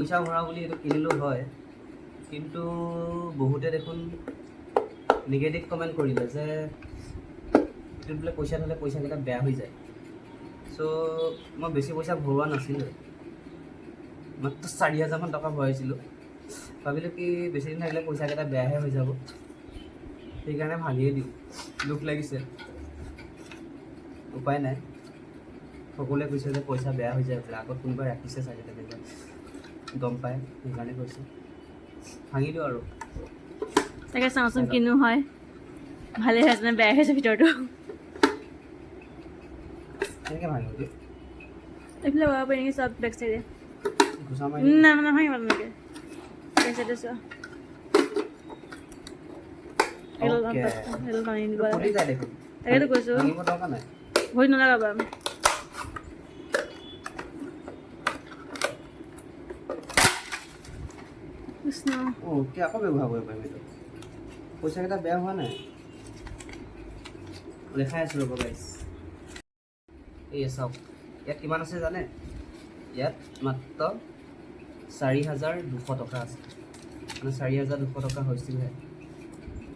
পইচা ভৰা বুলি এইটো কিনিলোঁ হয়, কিন্তু বহুতে দেখোন নিগেটিভ কমেণ্ট কৰিলে যে এইটোত বোলে পইচা থ'লে পইচাকেইটা বেয়া হৈ যায়। চ' মই বেছি পইচা ভৰোৱা নাছিলোঁ, মাত্ৰ 4,000 টকা ভৰাইছিলোঁ। ভাবিলোঁ কি বেছি দিন থাকিলে পইচাকেইটা বেয়াহে হৈ যাব, সেইকাৰণে ভাঙিয়ে দিওঁ। দুখ লাগিছে, উপায় নাই। সকলোৱে কৈছে যে পইচা বেয়া হৈ যায় বোলে, আগত কোনোবাই ৰাখিছে চাগে, তেনেকৈ গম পায়, সেইকাৰণে কৈছে ভাঙি দিওঁ আৰু। তাকে চাওঁচোন কিনো হয়, ভালে হৈছে নে বেয়া হৈছে ভিতৰটো। কেনেকৈ ভাঙিব দিওঁ? এইফালে বগাব পাৰি নেকি চব বেক চাইডে? ঘোচা মাৰি না নাভাঙিব তেনেকৈ, বেক চাইডে চোৱা। এইটো টানি দিব ফুটি লাগে, যায় দেখোন। তাকেতো কৈছোঁ, ভাঙিব দৰকাৰ নাই। ভৰি নলগাবা। কৃষ্ণ, কি আকৌ ব্যৱহাৰ কৰিব পাৰিম এইটো? পইচাকেইটা বেয়া হোৱা নাই, দেখাই আছোঁ ৰ'ব গাইছ। এই চাওক, ইয়াত কিমান আছে জানে? ইয়াত মাত্ৰ 4,200 টকা আছে, মানে 4,200 টকা হৈছিলহে।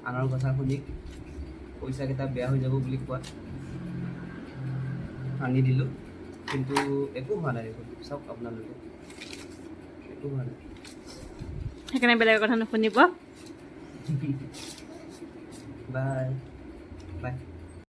আনৰ কথা শুনি পইচাকেইটা বেয়া হৈ যাব বুলি কোৱাত আনি দিলোঁ, কিন্তু একো হোৱা নাই দেখোন। চাওক আপোনালোকে, একো হোৱা নাই। সেইকাৰণে বেলেগৰ কথা নুশুনিব। Bye bye.